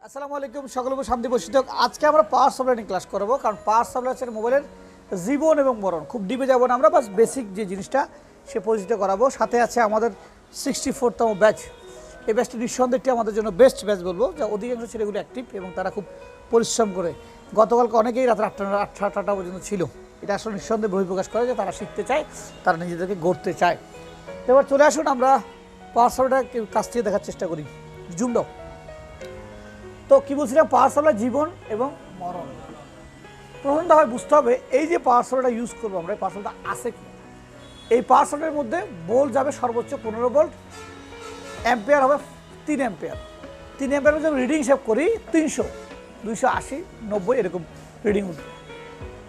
আসসালামু আলাইকুম, সকল শান্তি বসিত। আজকে আমরা পাওয়ার সাপ্লাই নিয়ে ক্লাস করবো, কারণ পাওয়ার সাপ্লাই হচ্ছে মোবাইলের জীবন এবং মরণ। খুব ডিপে যাবো না আমরা, বাস বেসিক যে জিনিসটা সে পরিচিত করাবো। সাথে আছে আমাদের 64তম ব্যাচ। এই ব্যাচটি নিঃসন্দেহে আমাদের জন্য বেস্ট ব্যাচ বলবো, যা অধিকাংশ ছেলেগুলো অ্যাক্টিভ এবং তারা খুব পরিশ্রম করে। গতকালকে অনেকেই রাত 8টা পর্যন্ত ছিল। এটা আসলে নিঃসন্দেহে বহিঃপ্রকাশ করে যে তারা শিখতে চায়, তারা নিজেদেরকে গড়তে চায়। তো এবার চলে আসুন, আমরা পাওয়ার সাপ্লাইটা কাছ থেকে দেখার চেষ্টা করি। জুম দাও। তো কী বলছিলাম, পাওয়ার সাপ্লাই জীবন এবং মরণ। প্রথমটা হয় বুঝতে হবে এই যে পাওয়ার সাপ্লাইটা ইউজ করবো আমরা, এই পাওয়ার সাপ্লাইটা আছে কি। এই পাওয়ার সাপ্লাইয়ের মধ্যে ভোল্ট যাবে সর্বোচ্চ 15 ভোল্ট, অ্যাম্পিয়ার হবে 3 অ্যাম্পিয়ার। 3 অ্যাম্পিয়ার যদি রিডিং হিসাব করি 300, 280, 90 এরকম রিডিং উঠবে।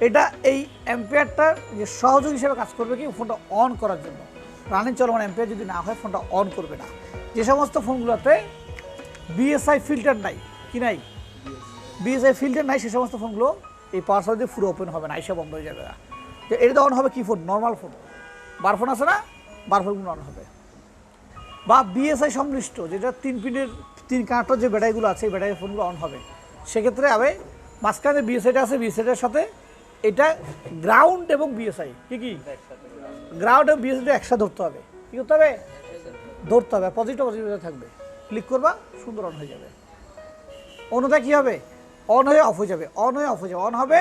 এটা এই অ্যাম্পিয়ারটা যে সহযোগী হিসেবে কাজ করবে কি ফোনটা অন করার জন্য। রানিং চলমান অ্যাম্পিয়ার যদি না হয় ফোনটা অন করবে না। যে সমস্ত ফোনগুলোতে বিএসআই ফিল্টার নাই, কি নাই, বিএসআই ফিল্টার নাই, সে সমস্ত ফোনগুলো এই পাওয়ার সাপ্লাই দিয়ে পুরো ওপেন হবে না, আইসা বন্ধ হয়ে যাবে। যে এটা অন হবে কি ফোন, নর্মাল ফোন, বার ফোন আছে না, বার ফোনগুলো অন হবে। বা বিএসআই সংশ্লিষ্ট যেটা 3 পিনের 3 কানেক্টর যে ব্যাটারিগুলো আছে, এই ব্যাটারি ফোনগুলো অন হবে। সেক্ষেত্রে হবে মাঝখানে বিএসআইটা আছে, বিএসআইটার সাথে এটা গ্রাউন্ড এবং বিএসআই কি গ্রাউন্ড এবং বিএসআইটা একসাথে ধরতে হবে। কী করতে হবে, ধরতে হবে। পজিটিভ থাকবে, ক্লিক করবা, সুন্দর অন হয়ে যাবে। অন্যথায় কী হবে, অন হয়ে অফ হয়ে যাবে, অন হয়ে অফ হয়ে যাবে, অন হবে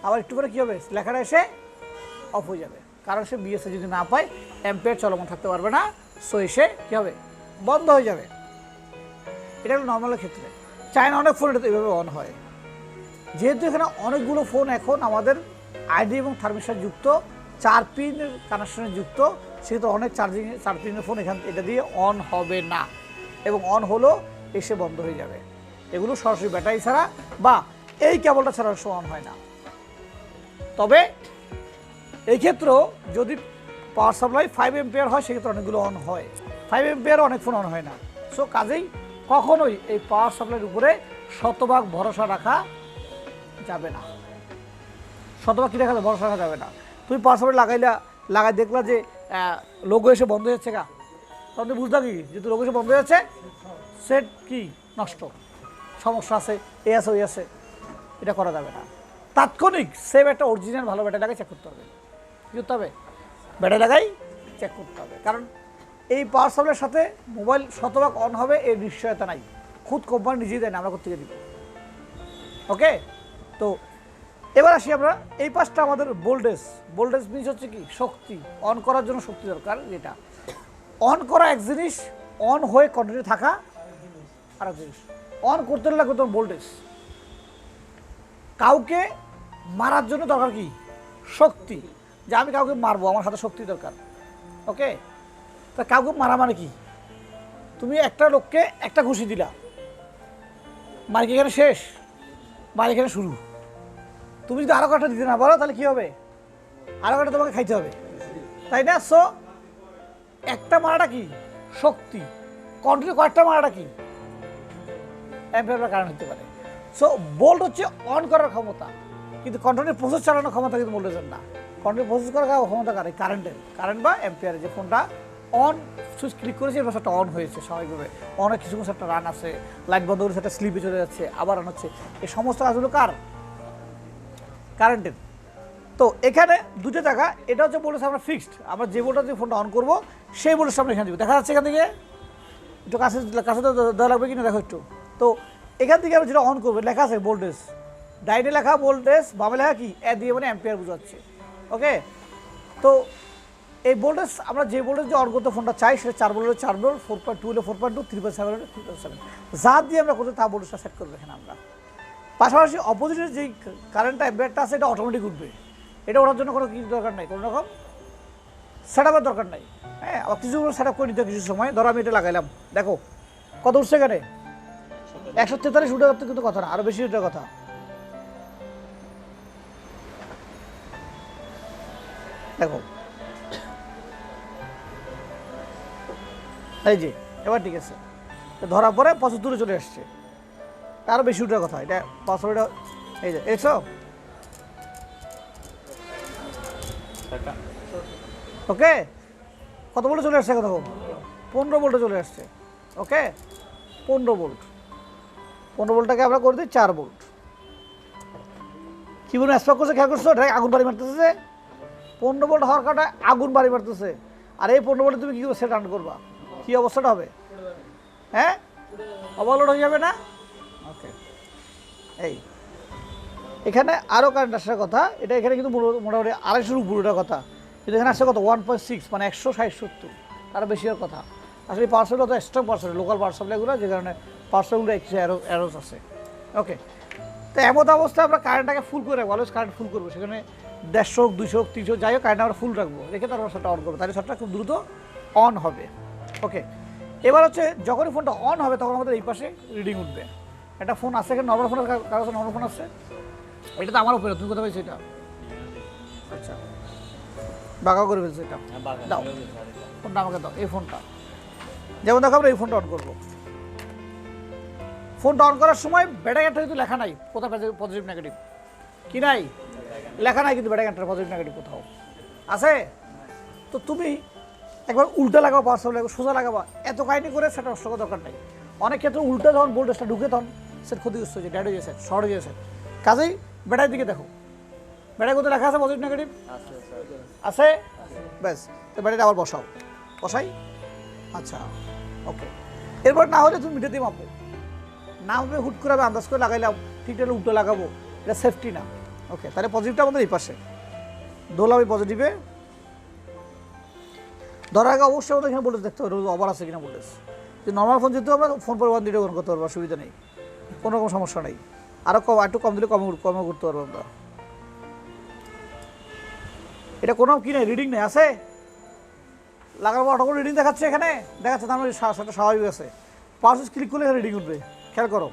আবার একটু করে কী হবে, লেখাটা এসে অফ হয়ে যাবে। কারণ সে বিএসআই যদি না পায় অ্যাম্পিয়ার চলমান থাকতে পারবে না, সো এসে কী হবে, বন্ধ হয়ে যাবে। এটা হলো নর্মালের ক্ষেত্রে। চায়না অনেক ফোন এটা এইভাবে অন হয়। যেহেতু এখানে অনেকগুলো ফোন এখন আমাদের আইডি এবং থার্মিস্টার যুক্ত, 4 পিনের কানেকশনে যুক্ত, সেক্ষেত্রে অনেক 4 পিনের ফোন এটা দিয়ে অন হবে না, এবং অন হলো এসে বন্ধ হয়ে যাবে। এগুলো সরাসরি ব্যাটারি ছাড়া বা এই কেবলটা ছাড়া অন হয় না। তবে এই ক্ষেত্রেও যদি পাওয়ার সাপ্লাই 5 অ্যাম্পিয়ার হয় সেক্ষেত্রে অনেকগুলো অন হয়, 5 অ্যাম্পিয়ার অনেক ফোন অন হয় না। সো কাজেই কখনোই এই পাওয়ার সাপ্লাইয়ের উপরে শতভাগ ভরসা রাখা যাবে না। শতভাগ কী রাখা যাবে, ভরসা রাখা যাবে না। তুমি পাওয়ার সাপ্লাই লাগাই দেখলা যে লোগো এসে বন্ধ হয়ে যাচ্ছে, তখন তুমি বুঝলা কি যেহেতু লোগো এসে বন্ধ হয়ে যাচ্ছে, সেট কি নষ্ট, সমস্যা আছে, এ আছে ওই আছে, এটা করা যাবে না। তাৎক্ষণিক সেম একটা অরিজিনাল ভালো ব্যাটারি লাগাই চেক করতে হবে। কী করতে হবে, ব্যাটারি লাগাই চেক করতে হবে। কারণ এই পাওয়ার সাপ্লাইয়ের সাথে মোবাইল শতভাগ অন হবে এর নিশ্চয়তা নাই, খুদ কোম্পানি নিজেই দেয় না, আমরা কোথেকে দিব। ওকে, তো এবার আসি আমরা এই পাশটা আমাদের ভোল্টেজ মিনস হচ্ছে কি শক্তি। অন করার জন্য শক্তি দরকার, যেটা অন করা এক জিনিস, অন হয়ে কন্টিনিউ থাকা আর এক জিনিস। অন করতে লাগবে তোমার ভোল্টেজ। কাউকে মারার জন্য দরকার কি শক্তি, যে আমি কাউকে মারবো, আমার হাতে শক্তি দরকার। ওকে, তা কাউকে মারা মানে কি, তুমি একটা লোককে একটা ঘুষি দিলা, মার কি এখানে শেষ, মার এখানে শুরু। তুমি যদি আরো কাটা দিতে না পারো তাহলে কি হবে, আরো কাটা তোমাকে খাইতে হবে, তাই না? সো একটা মারাটা কি শক্তি, কন্টিনিউ কয়েকটা মারাটা কি অ্যাম্পিয়ারের কারণ হতে পারে। সো ভোল্ট হচ্ছে অন করার ক্ষমতা, কিন্তু কন্টিনিউ প্রসেস চালানোর ক্ষমতা কিন্তু ভোল্টেজের না। কন্টিনিউ প্রসেস করার ক্ষমতা কারেন্ট বা অ্যাম্পিয়ারে। যে ফোনটা অন সুইচ ক্লিক করেছে, এবার সেটা অন হয়েছে স্বাভাবিকভাবে, অনেক কিছু একটা রান আছে, লাইট বন্ধ করে সেটা স্লিপে চলে যাচ্ছে, আবার রান হচ্ছে, এই সমস্ত কাজগুলো কারেন্টের। তো এখানে দুটো জায়গা, এটা হচ্ছে ভোল্টেজ আমরা ফিক্সড, আমরা যে ভোল্টেজ দিয়ে ফোনটা অন করবো সেই ভোল্টেজটা আমরা এখানে দিব। দেখা যাচ্ছে এখান থেকে একটু কাছে দেওয়া লাগবে কিনা দেখো একটু। তো এখান থেকে আমরা যেটা অন করবো লেখা আছে ভোল্টেজ, ডাইনে লেখা ভোল্টেজ, বামে লেখা কি দিয়ে মানে অ্যাম্পিয়ার বোঝাচ্ছে। ওকে, তো এই ভোল্টেজ আমরা যে ভোল্টেজ দিয়ে অন করতে ফোনটা চাই সেটা 4 ভোল্ট 4 ভোল্ট, 4.2 হলে 4.2, 3.7 হলে 3.7, যা দিয়ে আমরা করতে তা ভোল্টেজটা সেট করবো এখানে আমরা। পাশাপাশি অপোজিটের যেই কারেন্টটা অ্যাম্পিয়ারটা আছে এটা অটোমেটিক উঠবে, এটা ওঠার জন্য কোনো কিছু দরকার নাই, কোনো রকম সেট আপের দরকার নাই। হ্যাঁ, আবার কিছু সেট আপ করে নিতে কিছু সময়। ধরো আমি এটা লাগাইলাম, দেখো কত উঠছে এখানে, 143 উঠে করতে কিন্তু কথা না, আরো বেশি উঠার কথা। দেখো এই যে এবার ঠিক আছে, ধরার পরে 75 চলে আসছে, আরো বেশি উঠার কথা। এটা পাসওয়ার্ডটা এই যে এসো, ওকে কত ভোল্টে চলে আসছে, কত 15 ভোল্টে চলে আসছে। ওকে 15 ভোল্ট, 15 ভোল্টটাকে আমরা করে দিই 4 ভোল্ট। কি বলুন স্পার্ক করছে, খেয়াল করছো, আগুন বাড়ি মারতেছে। 15 ভোল্ট হওয়ার কারণে আগুন বাড়ি মারতেছে। আর এই 15 ভোল্টে তুমি কী করে সেট অন করবা, কী অবস্থাটা হবে? হ্যাঁ, ওভারলোড হয়ে যাবে না? ওকে, এই এখানে আরও কারেন্ট আসার কথা, এটা এখানে কিন্তু মোটামুটি 250-এর উপরের কথা, কিন্তু এখানে আসছে কত 1.6, মানে 160-70, তারা বেশি হওয়ার কথা। আসলে পার্সেল তো স্ট্রং পার্সেল, লোকাল পার্সেল এগুলো, যে কারণে পার্সেলগুলো একটু অ্যারোস আছে। ওকে, তো এমন অবস্থায় আমরা কারেন্টটাকে ফুল করে রাখবো, অলওয়েজ কারেন্ট ফুল করবো। সেখানে 150 হোক, 200 হোক, 300 যাই হোক, কারেন্ট আমরা ফুল রাখবো, রেখে তারপর সেটা অন করবো, তাহলে সেটা খুব দ্রুত অন হবে। ওকে, এবার হচ্ছে যখনই ফোনটা অন হবে তখন আমাদের এই পাশে রিডিং উঠবে। একটা ফোন আছে এখানে, নর্মাল ফোন, কারো কাছে নর্মাল ফোন আছে, এটা তো আমার উপরে, তুমি কোথাও পেয়েছো এটা? আচ্ছা, বাঁকা করে ফেলছো এটা, দাও ফোনটা আমাকে দাও। এই ফোনটা যেমন দেখো, আমরা এই ফোনটা অন করবো। ফোনটা অন করার সময় ব্যাটারি একটা কিন্তু লেখা নাই কোথাও পজিটিভ নেগেটিভ, কি নাই লেখা নাই, কিন্তু ব্যাটারি একটা পজিটিভ নেগেটিভ কোথাও আছে। তো তুমি একবার উল্টা লাগাবো, পার্সেল লাগাবো, সোজা লাগাবো, এত কাহিনি করে সেটা নষ্ট করার দরকার নেই। অনেক ক্ষেত্রে উল্টা যখন ভোল্টেজটা ঢুকে তখন সেট ক্ষতিগ্রস্ত হয়েছে, ড্যাড হয়ে গেছে, শর্ট হয়ে গেছে। কাজেই ব্যাটারির দিকে দেখো, ব্যাটারি কোথাও লেখা আছে পজিটিভ নেগেটিভ আছে, ব্যাস। তো ব্যাটারিটা আবার বসাও, বসাই। আচ্ছা, ওকে, এরপর না হলে তুমি মিটার দিয়ে মাপো, না হবে হুট করে আমি আন্দাজ করে লাগাইলাম, ঠিক তাহলে উল্টো লাগাবো, এটা সেফটি না। ওকে, তাহলে পজিটিভটা আমাদের এই পাশে ধরলাম, এই পজিটিভে ধরার আগে অবশ্যই আমাদের এখানে বলে দেখতে হবে অবার আছে কিনা বলে। যে নর্মাল ফোন যেহেতু আমরা ফোন পরিমাণ দিয়ে অন করতে পারবো, অসুবিধা নেই, কোনো রকম সমস্যা নেই। আরও একটু কম দিলে কমে করতে পারবো আমরা। এটা কোনো কি নেই, রিডিং নেই, আছে লাগার পর অটো করে রিডিং দেখাচ্ছে, এখানে দেখাচ্ছে, তার মানে সেটা স্বাভাবিক আছে। পার্সেস ক্লিক করলে এখানে রিডিং উঠবে, খেয়াল করো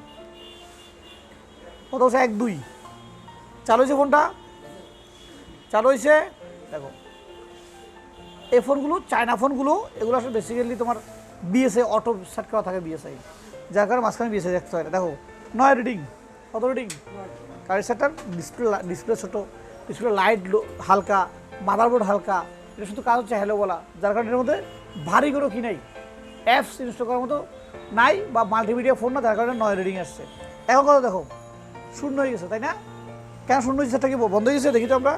কত হচ্ছে 1, 2 চালু হয়েছে, ফোনটা চালু হয়েছে। দেখো এই ফোনগুলো, চায়না ফোনগুলো, এগুলো আসলে বেসিক্যালি তোমার বিএসআই অটো সেট করা থাকে, বিএসআই, যার কারণে মাঝখানে বিএসআই দেখতে হয় না। দেখো 9 রিডিং, কত রিডিং? কারেন্ট সেটার ডিসপ্লে ছোটো, ডিসপ্লে লাইট হালকা, মাদারবোর্ড হালকা, এটা শুধু কাজ হচ্ছে হ্যালো বলা, যার কারণে এর মধ্যে ভারী কোনো কি নাই, অ্যাপস ইনস্টল করার মতো নাই, বা মাল্টিমিডিয়া ফোন না, যার কারণে 9 রিডিং আসছে। এখন কথা দেখো, শূন্য হয়ে গেছে, তাই না? কেন শূন্য হয়েছে, সেটা কি বন্ধ হয়ে গেছে? দেখি তো আমরা,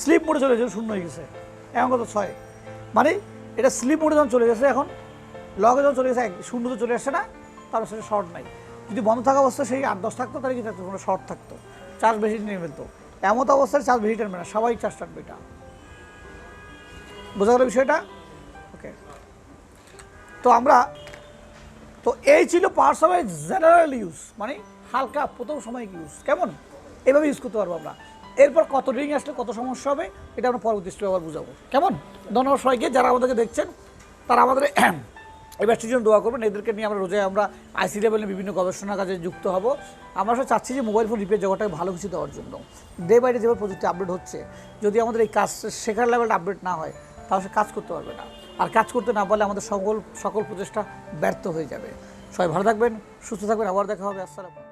স্লিপ মোডে চলে গেছে, শূন্য হয়ে গেছে। এখন কত 6, মানে এটা স্লিপ মোডে যখন চলে গেছে, এখন লগে যখন চলে গেছে, শূন্য তো চলে আসছে না, তারপর সেটা শর্ট নাই। যদি বন্ধ থাকা অবস্থায় সেই 8-10 থাকতো, তাহলে কি থাকতো, কোনো শর্ট থাকতো, চার্জ বেশি নিয়ে ফেলতো। এমন অবস্থায় চার্জ বেশি টানবে না, সবাই চার্জ টানবে, এটা বোঝা গেল বিষয়টা? ওকে, তো এই ছিল পাওয়ার সাপ্লাই জেনারেল ইউজ, মানে হালকা প্রথম সময় ইউজ, কেমন এভাবে ইউজ করতে পারবো আমরা। এরপর কত রিং আসলে কত সমস্যা হবে, এটা আমরা পরবর্তী স্টেপে আবার বুঝাবো, কেমন? ধন্যবাদ সবাইকে, যারা আমাদেরকে দেখছেন তারা আমাদের এই ব্যাচটির জন্য দোয়া করবেন। এদেরকে নিয়ে আমরা রোজায় আমরা আইসি লেভেলে বিভিন্ন গবেষণা কাজে যুক্ত হব। আমরা আসলে চাচ্ছি যে মোবাইল ফোন রিপেয়ার জগৎটাকে ভালো কিছু দেওয়ার জন্য। ডে বাই ডে যেভাবে প্রযুক্তি আপডেট হচ্ছে, যদি আমাদের এই কাজ শেখার লেভেলটা আপডেট না হয়, তাহলে কাজ করতে পারবে না, আর কাজ করতে না পারলে আমাদের সকল প্রচেষ্টা ব্যর্থ হয়ে যাবে। সবাই ভালো থাকবেন, সুস্থ থাকবেন, আবার দেখা হবে। আসসালামু আলাইকুম।